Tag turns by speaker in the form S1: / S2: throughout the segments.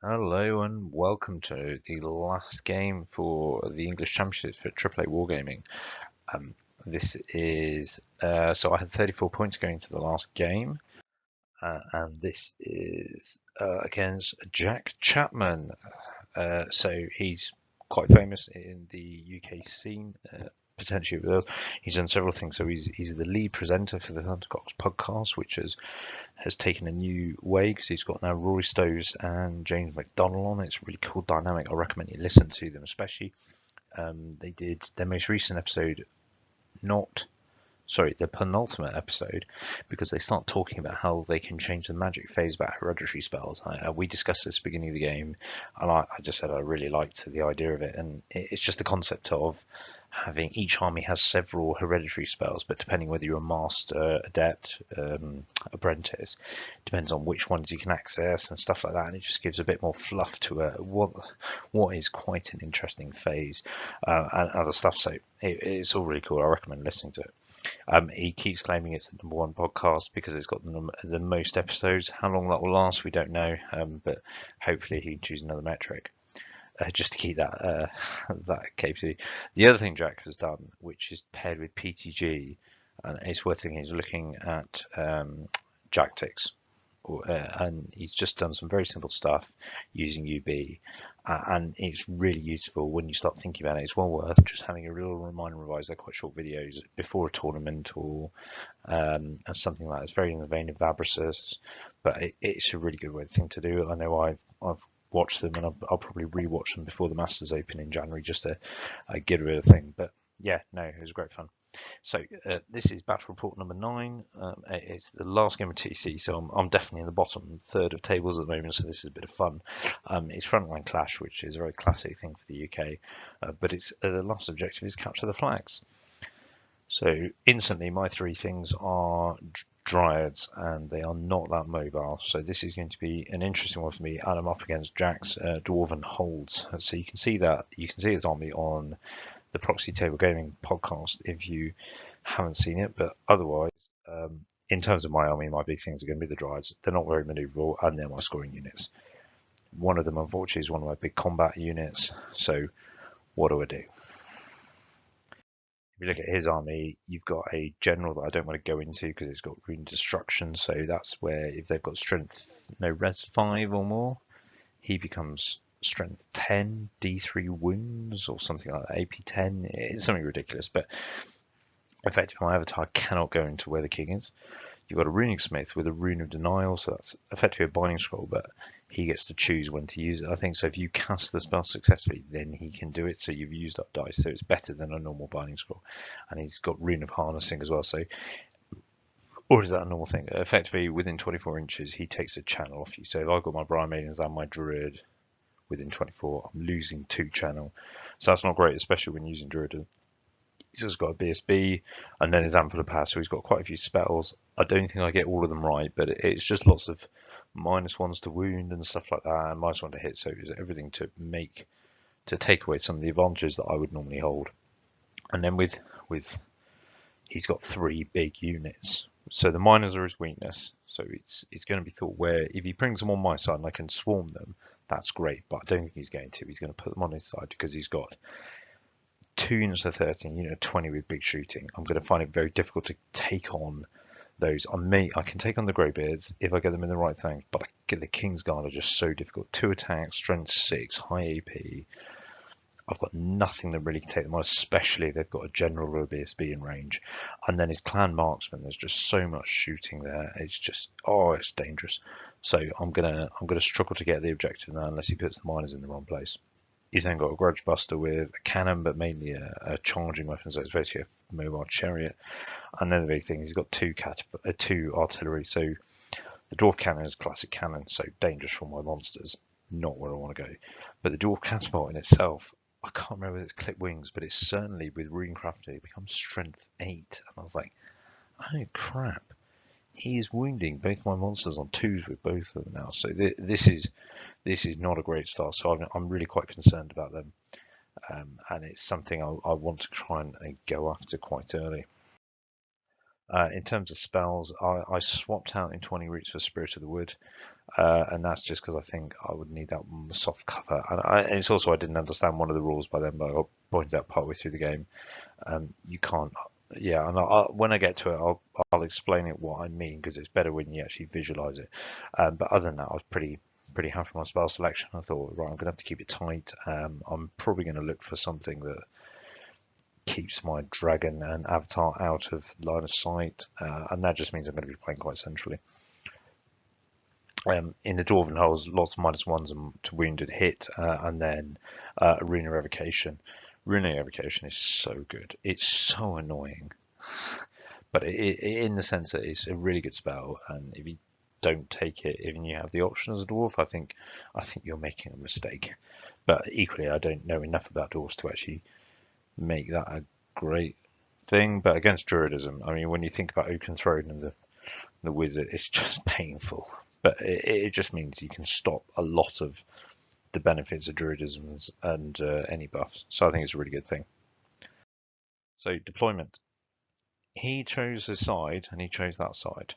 S1: Hello and welcome to the last game for the English Championships for AAA Wargaming. Um, this is so I had 34 points going to the last game, and this is against Jack Chapman. So he's quite famous in the UK scene, potentially with us. He's done several things. So he's the lead presenter for the Thundercox podcast, which has taken a new way because he's got now Rory Stowes and James McDonald on. It's really cool dynamic. I recommend you listen to them, especially. They did their most recent episode, not sorry, the penultimate episode, because they start talking about how they can change the magic phase about hereditary spells. We discussed this at the beginning of the game, and I just said I really liked the idea of it, and it's just the concept of having each army has several hereditary spells, but depending whether you're a master, adept, apprentice, depends on which ones you can access and stuff like that, and it just gives a bit more fluff to what is quite an interesting phase and other stuff. So it's all really cool. I recommend listening to it. He keeps claiming it's the #1 podcast because it's got the most episodes. How long that will last, we don't know, but hopefully he can choose another metric just to keep that that KPC. The other thing Jack has done, which is paired with PTG, and it's worth thinking, is looking at Jactics. And he's just done some very simple stuff using UB, and it's really useful when you start thinking about it. It's well worth just having a real reminder revise. They're quite short videos before a tournament or something like that. It's very in the vein of Vabrissus, but it's a really good thing to do. I know I've watched them, and I'll probably rewatch them before the Masters Open in January just to get rid of the thing. But yeah, no, it was great fun. So this is battle report number 9. It's the last game of TEC, so I'm definitely in the bottom third of tables at the moment. So this is a bit of fun. It's frontline clash, which is a very classic thing for the UK, but it's the last objective is capture the flags. So instantly, my 3 things are Dryads, and they are not that mobile. So this is going to be an interesting one for me, and I'm up against Jack's Dwarven Holds. So you can see his army on the Proxy Table Gaming podcast if you haven't seen it. But otherwise, in terms of my army, my big things are going to be the Dryads. They're not very maneuverable, and they're my scoring units. One of them, unfortunately, is one of my big combat units. So what do I do? If you look at his army, you've got a general that I don't want to go into because it's got rune destruction. So that's where if they've got strength, no res 5 or more, he becomes strength 10, D3 wounds or something like that, AP 10. It's something ridiculous, but effectively my avatar cannot go into where the king is. You've got a runing smith with a rune of denial, so that's effectively a binding scroll, but he gets to choose when to use it. I think so. If you cast the spell successfully, then he can do it. So you've used up dice, so it's better than a normal binding scroll. And he's got rune of harnessing as well. So, or is that a normal thing? Effectively, within 24 inches, he takes a channel off you. So if I've got my Briar Maidens and my Druid within 24, I'm losing 2 channel. So that's not great, especially when using Druid. He's also got a BSB and then his Amphil of Power, so he's got quite a few spells. I don't think I get all of them right, but it's just lots of -1s to wound and stuff like that, and -1 to hit, so it's everything to take away some of the advantages that I would normally hold. And then with he's got 3 big units. So the miners are his weakness. So it's going to be thought where if he brings them on my side and I can swarm them, that's great. But I don't think he's going to. He's going to put them on his side because he's got 2 units of 13, 20 with big shooting. I'm going to find it very difficult to take on those. I can take on the Greybeards if I get them in the right thing, but the King's Guard are just so difficult. 2 attacks, strength 6, high AP. I've got nothing that really can take them on, especially if they've got a general or a BSB in range. And then his clan marksman, there's just so much shooting there. It's just, it's dangerous. So I'm gonna struggle to get the objective now unless he puts the miners in the wrong place. He's then got a Grudge Buster with a cannon, but mainly a charging weapon, so it's basically a mobile chariot. And then the big thing, he's got 2 artillery. So the Dwarf Cannon is a classic cannon, so dangerous for my monsters, not where I want to go. But the Dwarf Catapult in itself, I can't remember whether it's clip wings, but it's certainly with Runecrafted, it becomes strength 8. And I was like, oh crap. He is wounding both my monsters on 2s with both of them now. So this is not a great start. So I'm really quite concerned about them, and it's something I want to try and go after quite early. In terms of spells, I swapped out in 20 roots for Spirit of the Wood, and that's just because I think I would need that soft cover. And it's also I didn't understand one of the rules by then, but I got pointed out partway through the game. You can't. Yeah, and when I get to it, I'll explain it what I mean because it's better when you actually visualize it. But other than that, I was pretty happy with my spell selection. I thought, right, I'm gonna have to keep it tight. I'm probably gonna look for something that keeps my dragon and avatar out of line of sight, and that just means I'm going to be playing quite centrally. In the Dwarven Holes, lots of -1s to wounded hit, and then Arena Revocation. Arena Revocation is so good. It's so annoying, but in the sense that it's a really good spell, and if you don't take it, even you have the option as a dwarf, I think you're making a mistake. But equally, I don't know enough about dwarves to actually make that a great thing. But against Druidism, I mean, when you think about Oaken Throne and the Wizard, it's just painful. But it just means you can stop a lot of the benefits of Druidism and any buffs. So I think it's a really good thing. So deployment. He chose his side and he chose that side.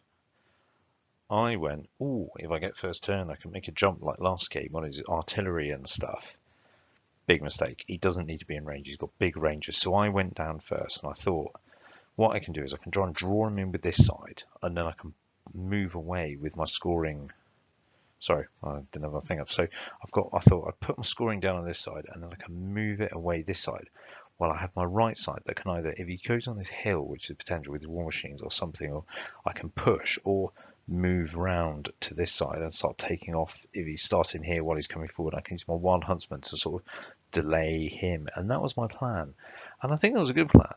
S1: I went, oh, if I get first turn, I can make a jump like last game on his artillery and stuff. Big mistake. He doesn't need to be in range. He's got big ranges. So I went down first and I thought, what I can do is I can try and draw him in with this side, and then I can move away with my scoring. Sorry, I didn't have my thing up. So I thought I'd put my scoring down on this side, and then I can move it away this side. While I have my right side that can either, if he goes on this hill, which is potential with war machines or something, or I can push or move round to this side and start taking off. If he's starting here while he's coming forward, I can use my Wild Huntsman to sort of delay him. And that was my plan. And I think that was a good plan.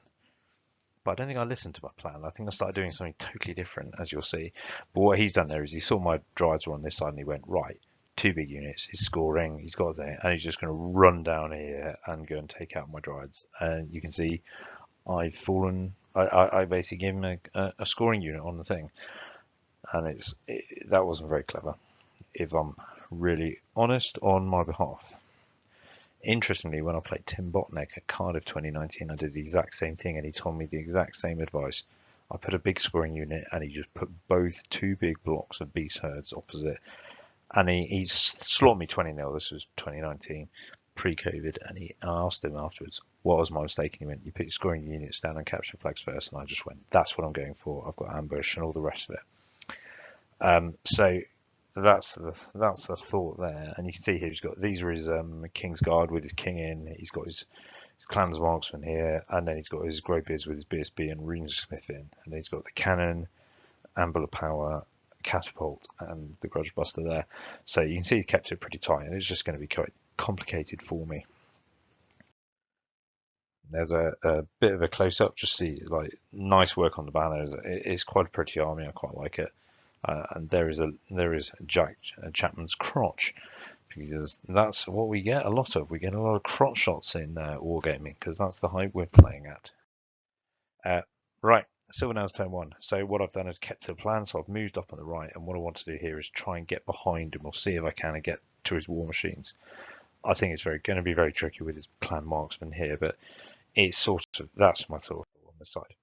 S1: But I don't think I listened to my plan. I think I started doing something totally different, as you'll see. But what he's done there is he saw my drives were on this side and he went, right, 2 big units, he's scoring, he's got there, and he's just going to run down here and go and take out my drives. And you can see I've fallen, I basically gave him a scoring unit on the thing. And that wasn't very clever, if I'm really honest on my behalf. Interestingly, when I played Tim Botnick at Cardiff 2019, I did the exact same thing and he told me the exact same advice. I put a big scoring unit and he just put both 2 big blocks of beast herds opposite. And he slaughtered me 20-0. This was 2019, pre-COVID. And I asked him afterwards, what was my mistake? And he went, you put your scoring units down and capture flags first. And I just went, that's what I'm going for. I've got ambush and all the rest of it. So that's the thought there, and you can see here he's got these are his King's Guard with his king in. He's got his Clan's Marksman here, and then he's got his Greybeards with his BSB and Runesmith in, and then he's got the cannon, Amber of Power, catapult, and the Grudge Buster there. So you can see he kept it pretty tight, and it's just going to be quite complicated for me. There's a bit of a close up, just see like nice work on the banners. It's quite a pretty army. I quite like it. And there is Jack Chapman's crotch, because that's what we get a lot of. We get a lot of crotch shots in wargaming because that's the height we're playing at. Right, Silvernail's turn 1. So what I've done is kept to the plan. So I've moved up on the right, and what I want to do here is try and get behind him. We'll see if I can and get to his war machines. I think it's going to be very tricky with his clan marksman here, but it's sort of that's my thought on this side.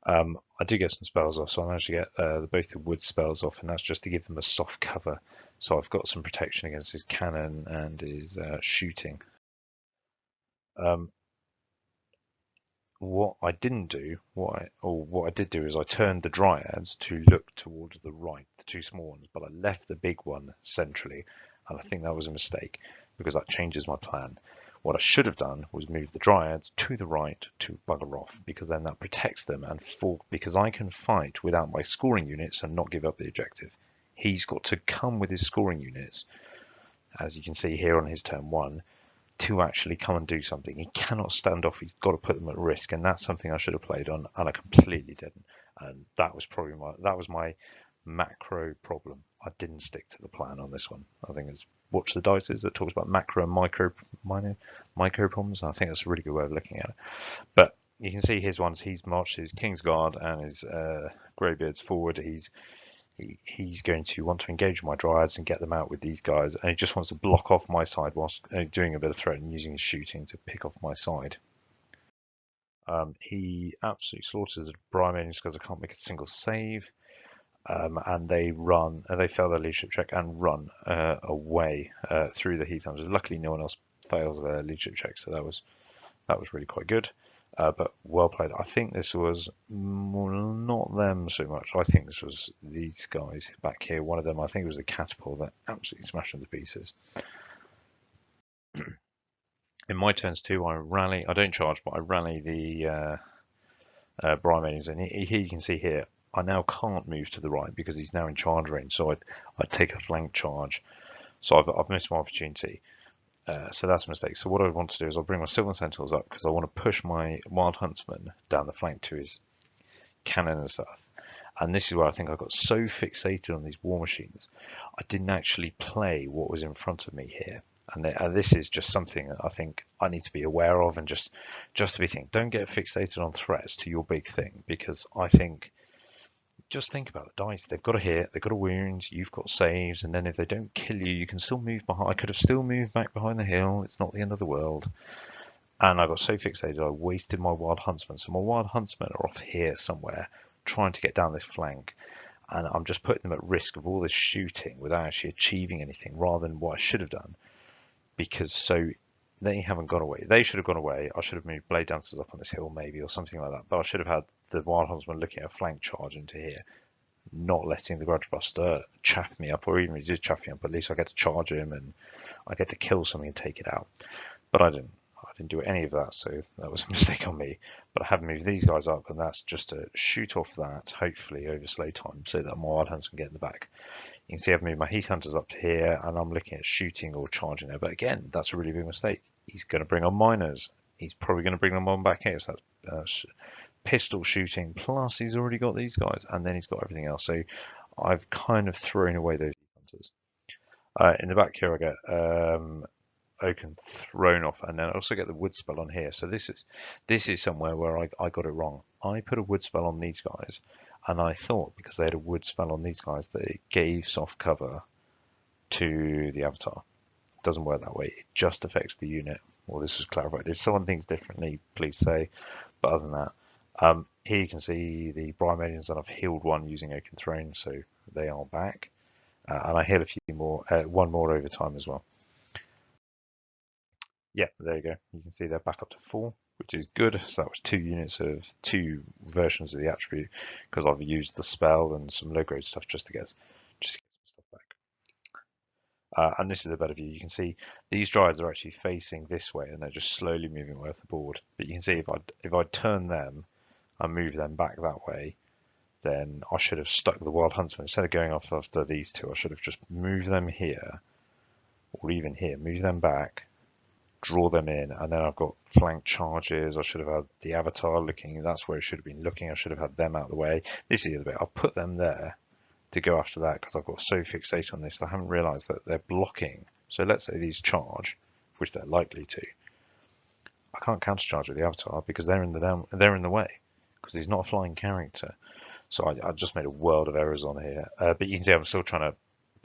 S1: I do get some spells off, so I managed to get both the wood spells off, and that's just to give them a soft cover. So I've got some protection against his cannon and his shooting. What I didn't do, what I did do is I turned the dryads to look towards the right, the 2 small ones, but I left the big one centrally, and I think that was a mistake because that changes my plan. What I should have done was move the dryads to the right to bugger off, because then that protects them, and because I can fight without my scoring units and not give up the objective. He's got to come with his scoring units, as you can see here on his turn 1, to actually come and do something. He cannot stand off. He's got to put them at risk, and that's something I should have played on, and I completely didn't. And that was probably my macro problem. I didn't stick to the plan on this one. I think it's Watch the Dices that talks about macro and micro problems. I think that's a really good way of looking at it. But you can see his ones. He's marched his King's Guard and his Greybeards forward. He's going to want to engage my dryads and get them out with these guys, and he just wants to block off my side whilst doing a bit of threat and using his shooting to pick off my side. He absolutely slaughters the Brahmins because I can't make a single save. And they run, they fail their leadership check and run away through the Heath Hunters. Luckily, no one else fails their leadership check, so that was really quite good. But well played. I think this was not them so much. I think this was these guys back here. One of them, I think it was the catapult that absolutely smashed them to pieces. In my turns too, I rally. I don't charge, but I rally the Brahmins, and here you can see here, I now can't move to the right because he's now in charge range. So I'd take a flank charge. So I've missed my opportunity. So that's a mistake. So what I want to do is I'll bring my Sylvan Sentinels up because I want to push my Wild Huntsman down the flank to his cannon and stuff. And this is where I think I got so fixated on these war machines, I didn't actually play what was in front of me here. And this is just something that I think I need to be aware of, and just to be thinking, don't get fixated on threats to your big thing, because I think just think about the dice. They've got a hit, they've got a wound, you've got saves, and then if they don't kill you, you can still move behind. I could have still moved back behind the hill. It's not the end of the world. And I got so fixated, I wasted my Wild Huntsmen. So my Wild Huntsmen are off here somewhere, trying to get down this flank. And I'm just putting them at risk of all this shooting without actually achieving anything, rather than what I should have done. Because so they haven't gone away. They should have gone away. I should have moved Blade Dancers up on this hill maybe, or something like that. But I should have had the Wild Huntsman looking at a flank charge into here, not letting the Grudge Buster chaff me up, or even if he did chaff me up, at least I get to charge him and I get to kill something and take it out. But I didn't do any of that, so that was a mistake on me. But I have moved these guys up, and that's just to shoot off that, hopefully over slow time, so that my Wild Hunts can get in the back. You can see I've moved my Heath Hunters up to here, and I'm looking at shooting or charging there. But again, that's a really big mistake. He's going to bring on miners. He's probably going to bring them on back here. So that's pistol shooting. Plus, he's already got these guys, and then he's got everything else. So I've kind of thrown away those Heath Hunters. In the back here, I get Oaken thrown off, and then I also get the wood spell on here. So this is somewhere where I got it wrong. I put a wood spell on these guys, and I thought because they had a wood spell on these guys that it gave soft cover to the avatar. It doesn't work that way. It just affects the unit. Well, this was clarified. If someone thinks differently, please say. But other than that, here you can see the Brymadians, and I've healed one using Oaken Throne, so they are back. And I heal a few more, one more over time as well. Yeah, there you go. You can see they're back up to 4, which is good. So that was 2 units of 2 versions of the attribute, because I've used the spell and some low grade stuff just to get some stuff back. And this is a better view. You can see these Dryads are actually facing this way, and they're just slowly moving away off the board. But you can see if I turn them and move them back that way, then I should have stuck the Wild Huntsman. Instead of going off after these 2, I should have just moved them here, or even here, move them back, draw them in, and then I've got flank charges. I should have had the avatar looking, that's where it should have been looking. I should have had them out of the way. This is the other bit. I'll put them there to go after that because I've got so fixated on this that I haven't realized that they're blocking. So let's say these charge, which they're likely to. I can't countercharge with the avatar because they're in the way, because he's not a flying character. So I just made a world of errors on here. But you can see I'm still trying to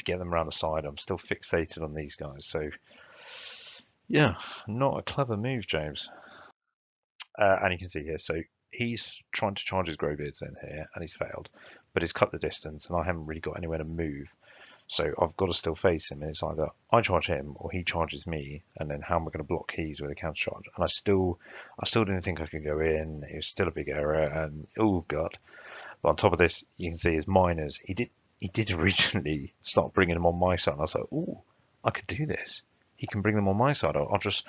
S1: get them around the side. I'm still fixated on these guys. So yeah, not a clever move, James. And you can see here, so he's trying to charge his Growbeards in here, and he's failed, but he's cut the distance, and I haven't really got anywhere to move. So I've got to still face him, and it's either I charge him or he charges me, and then how am I going to block his with a counter charge? And I still didn't think I could go in. It was still a big error, and oh god. But on top of this, you can see his miners. He did originally start bringing them on my side, and I was like, oh, I could do this. He can bring them on my side. I'll just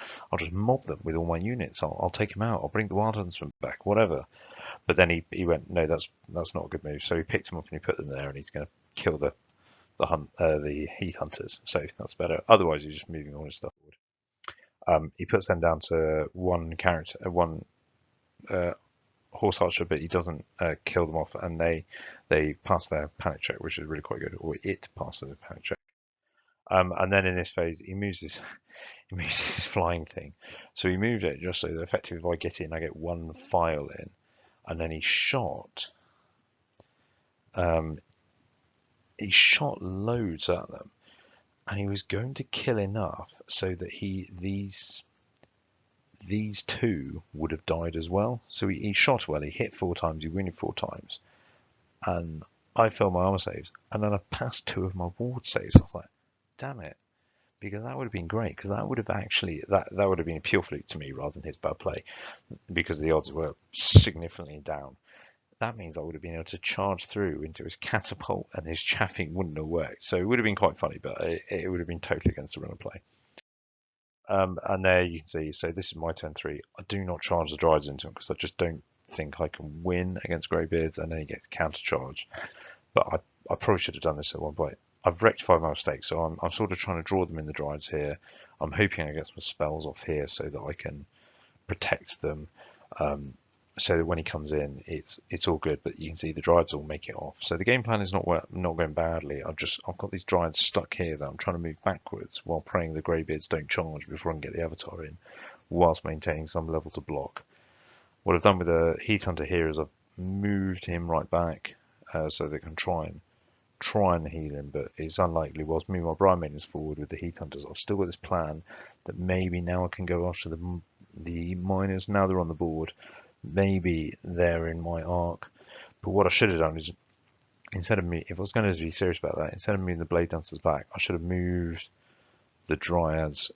S1: mob them with all my units. I'll take him out. I'll bring the Wild Huntsman back, whatever. But then he went, no, that's not a good move. So he picked them up and he put them there, and he's going to kill the Heath Hunters. So that's better. Otherwise, he's just moving all his stuff forward. He puts them down to one horse archer, but he doesn't kill them off, and they pass their panic check, which is really quite good. Or it passes the panic check. And then in this phase, he moves his flying thing. So he moved it just so that effectively if I get in, I get 1 file in. And then he shot loads at them. And he was going to kill enough so that these two would have died as well. So he shot well, he hit 4 times, he wounded 4 times, and I failed my armor saves, and then I passed 2 of my ward saves. I was like, damn it, because that would have been great, because that would have actually, that would have been a pure fluke to me rather than his bad play, because the odds were significantly down. That means I would have been able to charge through into his catapult, and his chaffing wouldn't have worked. So it would have been quite funny, but it would have been totally against the run of play. And there you can see, so this is my turn 3. I do not charge the Dryades into him because I just don't think I can win against Greybeards, and then he gets counter charge. But I probably should have done this at one point. I've rectified my mistake, so I'm sort of trying to draw them in the Dryades here. I'm hoping I get some spells off here so that I can protect them. So that when he comes in, it's all good. But you can see the Dryades will make it off. So the game plan is not going badly. I've got these Dryades stuck here that I'm trying to move backwards while praying the Greybeards don't charge before I can get the Avatar in, whilst maintaining some level to block. What I've done with the Heath Hunter here is I've moved him right back so they can try and heal him, but it's unlikely. Whilst moving my Briar Maidens forward with the Heath Hunters, I've still got this plan that maybe now I can go after the miners. Now they're on the board. Maybe they're in my arc, but what I should have done is, instead of me, if I was going to be serious about that, instead of moving the Blade Dancers back, I should have moved the Dryads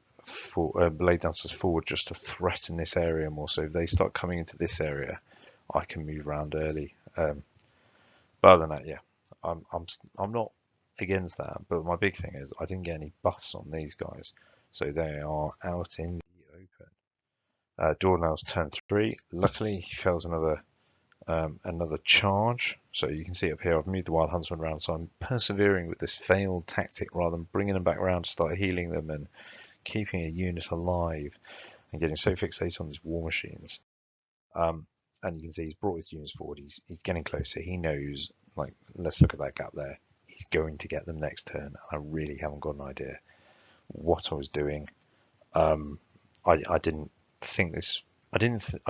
S1: Blade Dancers forward just to threaten this area more. So if they start coming into this area, I can move around early. But other than that, yeah, I'm not against that. But my big thing is I didn't get any buffs on these guys, so they are out in the open. Dornell's turn 3. Luckily, he fails another charge. So you can see up here, I've moved the Wild Huntsman around. So I'm persevering with this failed tactic rather than bringing them back around to start healing them and keeping a unit alive and getting so fixated on these war machines. And you can see he's brought his units forward. He's getting closer. He knows, like, let's look at that gap there. He's going to get them next turn. I really haven't got an idea what I was doing. I didn't think this. I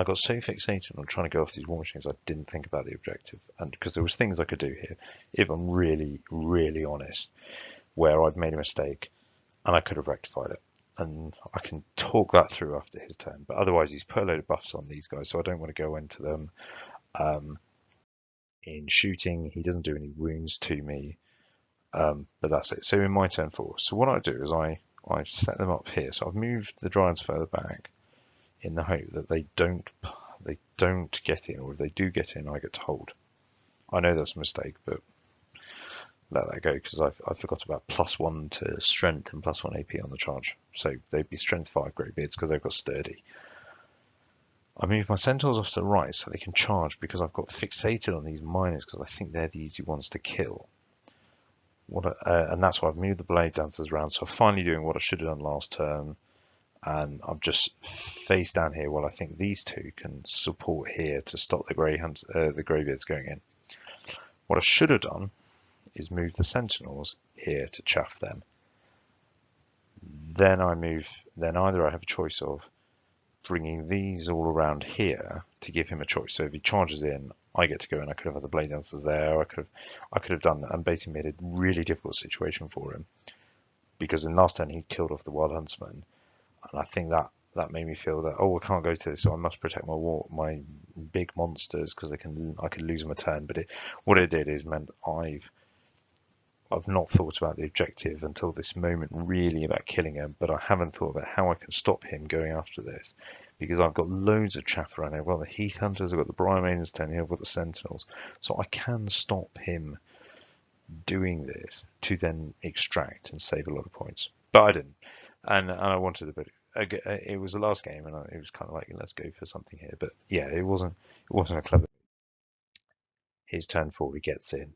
S1: got so fixated on trying to go off these war machines, I didn't think about the objective. And because there was things I could do here, if I'm really, really honest, where I'd made a mistake and I could have rectified it. And I can talk that through after his turn. But otherwise, he's put a load of buffs on these guys, so I don't want to go into them. In shooting, he doesn't do any wounds to me. But that's it. So in my turn 4, so what I do is I set them up here. So I've moved the Dryads further back in the hope that they don't get in, or if they do get in, I get to hold. I know that's a mistake, but let that go, because I forgot about +1 to strength and +1 AP on the charge. So they'd be strength 5 Greybeards because they've got sturdy. I move my centaurs off to the right so they can charge, because I've got fixated on these miners because I think they're the easy ones to kill. And that's why I've moved the Blade Dancers around. So I'm finally doing what I should have done last turn. And I've just faced down here while I think these two can support here to stop the Greybeards going in. What I should have done is move the Sentinels here to chaff them. Then either I have a choice of bringing these all around here to give him a choice. So if he charges in, I get to go, and I could have had the Blade Dancers there. I could have done that and basically made a really difficult situation for him, because in last turn he killed off the Wild Huntsman. And I think that made me feel that, oh, I can't go to this, so I must protect my big monsters because I could lose them a turn. But what it did is meant I've not thought about the objective until this moment really about killing him, but I haven't thought about how I can stop him going after this, because I've got loads of chaff around here. I've got the Heath Hunters, I've got the Briar Maidens turn here, I've got the Sentinels, so I can stop him doing this to then extract and save a lot of points. But I didn't. And I wanted a bit. It was the last game, and it was kind of like, let's go for something here. But yeah, it wasn't a clever. His turn 4, he gets in, and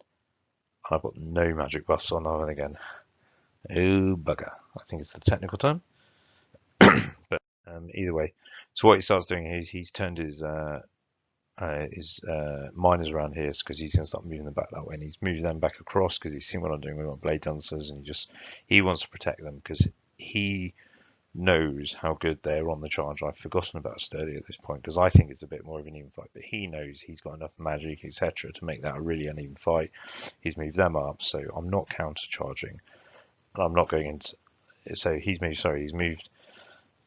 S1: I've got no magic buffs on Ivan again. Oh bugger! I think it's the technical term. But either way, so what he starts doing is he's turned his miners around here because he's going to start moving them back that way, and he's moved them back across because he's seen what I'm doing with my Blade Dancers, and he wants to protect them because he knows how good they're on the charge. I've forgotten about sturdy at this point because I think it's a bit more of an even fight, but he knows he's got enough magic, etc., to make that a really uneven fight. He's moved them up, so I'm not counter charging, and I'm not going into. So he's moved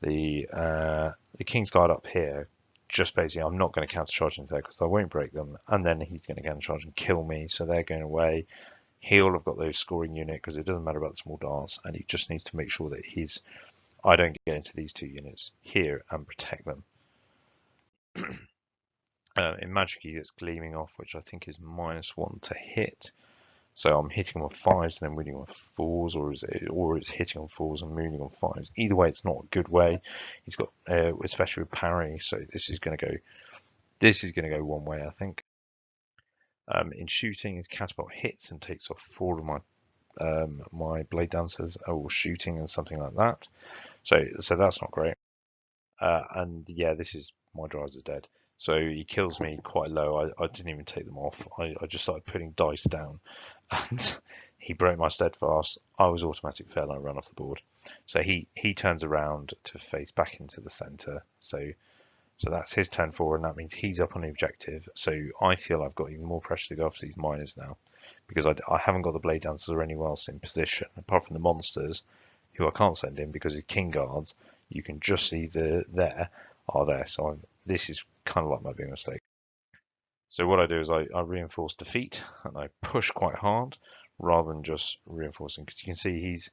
S1: the King's Guard up here. Just basically, I'm not going to counter charge into there because I won't break them, and then he's going to counter charge and kill me. So they're going away. He'll have got those scoring unit because it doesn't matter about the small darts, and he just needs to make sure that I don't get into these two units here and protect them. In Magic, he gets Gleaming off, which I think is -1 to hit. So I'm hitting on 5s and then mooning on 4s, or it's hitting on 4s and mooning on 5s. Either way, it's not a good way. He's got, especially with parry, so this is going to go one way, I think. In shooting, his catapult hits and takes off 4 of my blade dancers, or shooting and something like that. So that's not great. And yeah, this is my drives are dead. So he kills me quite low. I didn't even take them off. I just started putting dice down, and he broke my steadfast. I was automatic fail and I ran off the board. So he turns around to face back into the center. So that's his turn 4, and that means he's up on the objective. So I feel I've got even more pressure to go after these miners now, because I haven't got the blade dancers or anyone else in position apart from the monsters, who I can't send in because his king guards. You can just see there. So this is kind of like my big mistake. So what I do is I reinforce defeat and I push quite hard rather than just reinforcing, because you can see he's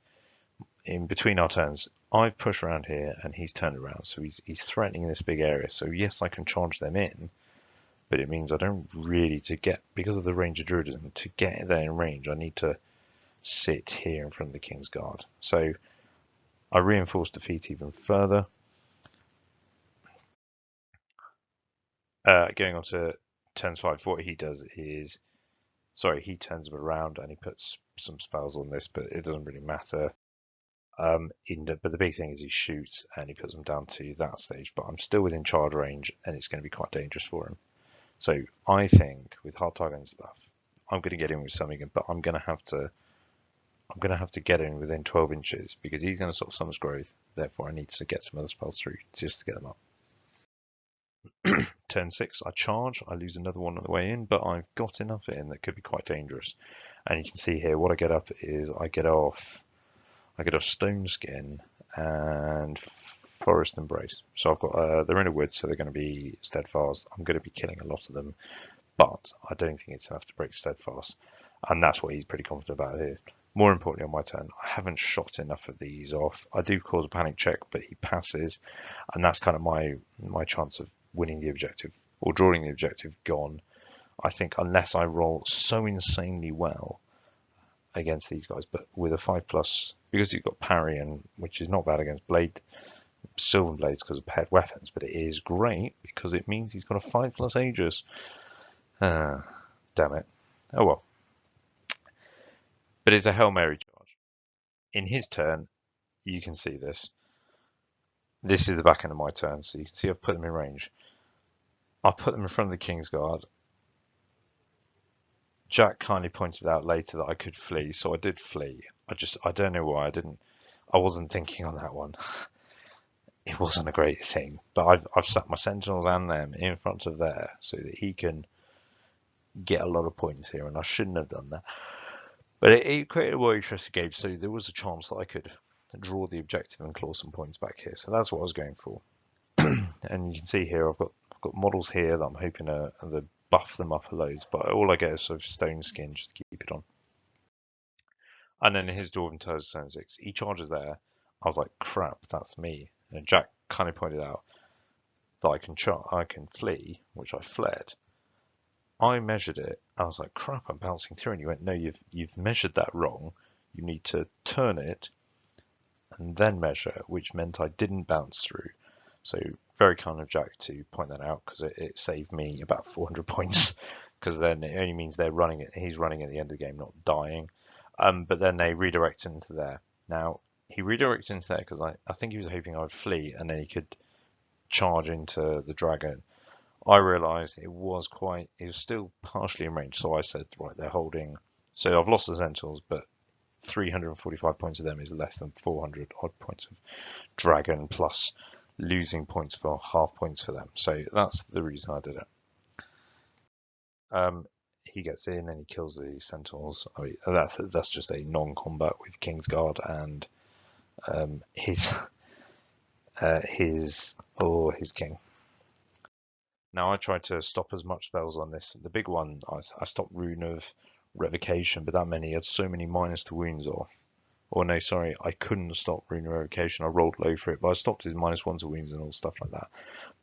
S1: in between our turns. I've pushed around here and he's turned around, so he's threatening this big area. So yes, I can charge them in, but it means I don't really, because of the range of Druidism, to get there in range, I need to sit here in front of the King's Guard. So I reinforce defeat even further. Going on to turns 5, what he does is, he turns them around and he puts some spells on this, but it doesn't really matter. But the big thing is he shoots and he puts them down to that stage, but I'm still within charge range and it's going to be quite dangerous for him. So I think with hard target and stuff, I'm going to get in with something, but I'm going to have to get in within 12 inches because he's going to stop Summer's Growth. Therefore, I need to get some other spells through just to get them up. Turn 6, I charge. I lose another one on the way in, but I've got enough in that could be quite dangerous. And you can see here what I get up is I get off Stone Skin and Forest Embrace. So I've got they're in a wood, so they're going to be steadfast. I'm going to be killing a lot of them, but I don't think it's enough to break steadfast, and that's what he's pretty confident about here. More importantly, on my turn, I haven't shot enough of these off. I do cause a panic check, but he passes, and that's kind of my chance of winning the objective or drawing the objective gone. I think unless I roll so insanely well against these guys, but with a 5+, because he's got parry, and which is not bad against Sylvan Blades because of paired weapons, but it is great because it means he's got a 5+ Aegis. Damn it. Oh well. But it's a Hail Mary charge. In his turn, you can see this. This is the back end of my turn, so you can see I've put them in range. I put them in front of the King's Guard. Jack kindly pointed out later that I could flee, so I did flee. I don't know why I wasn't thinking on that one. It wasn't a great thing, but I've sat my Sentinels and them in front of there so that he can get a lot of points here, and I shouldn't have done that. But it created a more interesting game, so there was a chance that I could draw the objective and claw some points back here. So that's what I was going for. And you can see here I've got models here that I'm hoping to buff them up a loads, but all I get is sort of Stone Skin just to keep it on. And then his Dwarven Turns turn 6, he charges there. I was like, crap, that's me. And Jack kind of pointed out that I can flee, which I fled. I measured it. I was like, crap, I'm bouncing through. And he went, no, you've measured that wrong. You need to turn it and then measure, which meant I didn't bounce through. So very kind of Jack to point that out, because it saved me about 400 points, because then it only means he's running at the end of the game, not dying. But then they redirect into there. Now, he redirected into there because I think he was hoping I would flee and then he could charge into the dragon. I realised it was still partially in range, so I said, right, they're holding. So I've lost the Sentinels, but 345 points of them is less than 400 odd points of dragon, plus losing points for half points for them. So that's the reason I did it. He gets in and he kills the Sentinels. I mean, that's just a non-combat with Kingsguard, and his king. Now I tried to stop as much spells on this. The big one, I stopped Rune of Revocation, but that meant he had so many minus to wounds off. Or no, sorry, I couldn't stop Rune of Revocation. I rolled low for it, but I stopped his -1 to wounds and all stuff like that.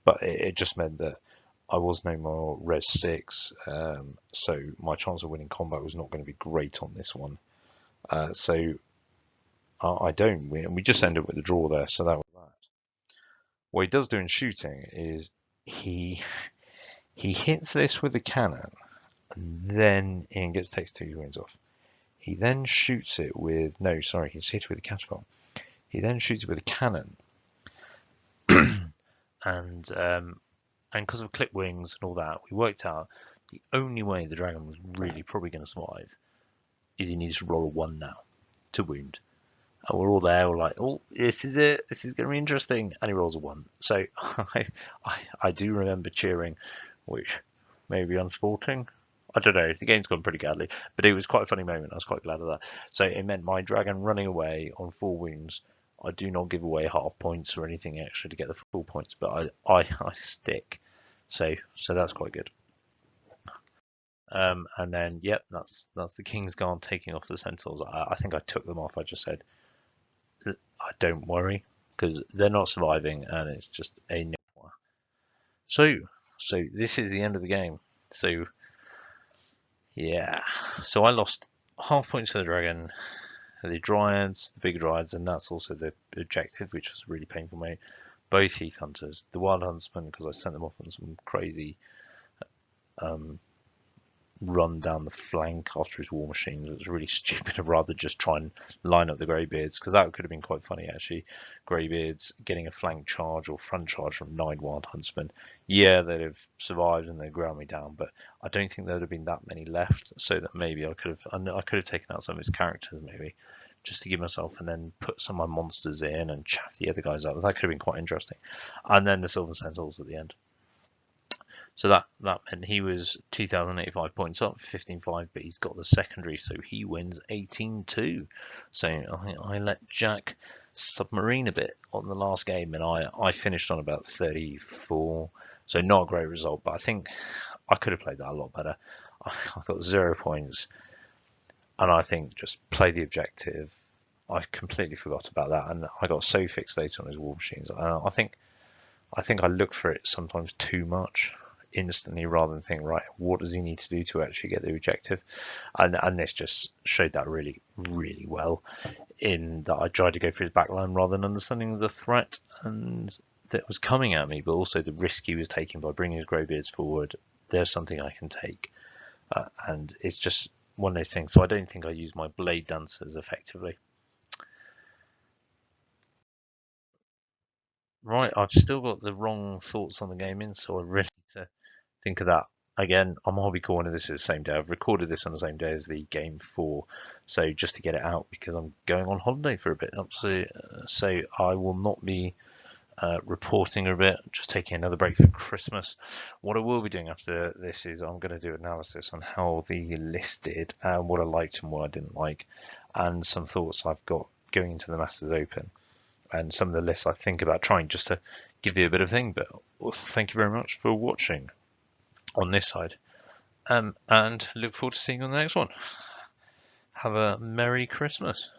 S1: But it just meant that I was no more res 6, so my chance of winning combat was not going to be great on this one. So I don't win. We just ended up with a draw there, so that was that. What he does do in shooting is he hits this with a cannon, and then Ian takes 2 wounds off. He then shoots it with he's hit it with a catapult. He then shoots it with a cannon, and because of clip wings and all that, we worked out the only way the dragon was really probably going to survive is he needs to roll a 1 now to wound. And we're all there, we're like, oh, this is it, this is going to be interesting. And he rolls a 1. So I do remember cheering, which may be unsporting. I don't know, the game's gone pretty badly, but it was quite a funny moment. I was quite glad of that. So it meant my dragon running away on 4 wounds. I do not give away half points or anything extra to get the full points, but I stick. So that's quite good. And then, yep, that's the King's Guard taking off the Centaurs. I think I took them off. I just said, I don't worry, because they're not surviving, and it's just a nip. So this is the end of the game. So yeah, so I lost half points to the dragon, the dryads, the big dryads, and that's also the objective, which was really painful, mate. Both Heath Hunters, the Wild Huntsman, because I sent them off on some crazy run down the flank after his war machines. It was really stupid. I'd rather just try and line up the Greybeards, because that could have been quite funny actually. Greybeards getting a flank charge or front charge from 9 Wild Huntsmen. Yeah, they'd have survived and they'd ground me down, but I don't think there'd have been that many left, so that maybe I could have taken out some of his characters maybe, just to give myself, and then put some of my monsters in and chaff the other guys out. That could have been quite interesting. And then the Silver Sentinels at the end. So that meant he was 2,085 points up, 15.5, but he's got the secondary, so he wins 18-2. So I let Jack submarine a bit on the last game, and I finished on about 34. So not a great result, but I think I could have played that a lot better. I got 0 points, and I think just play the objective. I completely forgot about that, and I got so fixated on his war machines. I think I look for it sometimes too much instantly, rather than think, right, what does he need to do to actually get the objective? And this just showed that really, really well, in that I tried to go for his backline rather than understanding the threat and that was coming at me, but also the risk he was taking by bringing his Greybeards forward. There's something I can take, and it's just one of those things. So I don't think I use my blade dancers effectively. Right, I've still got the wrong thoughts on the gaming, so I really need to think of that. Again, I'm Hobby Corner. This is the same day. I've recorded this on the same day as the game 4, so just to get it out, because I'm going on holiday for a bit. So I will not be reporting a bit, just taking another break for Christmas. What I will be doing after this is I'm going to do analysis on how the list did, and what I liked and what I didn't like, and some thoughts I've got going into the Masters Open, and some of the lists I think about trying, just to give you a bit of thing. But thank you very much for watching on this side, and look forward to seeing you on the next one. Have a Merry Christmas.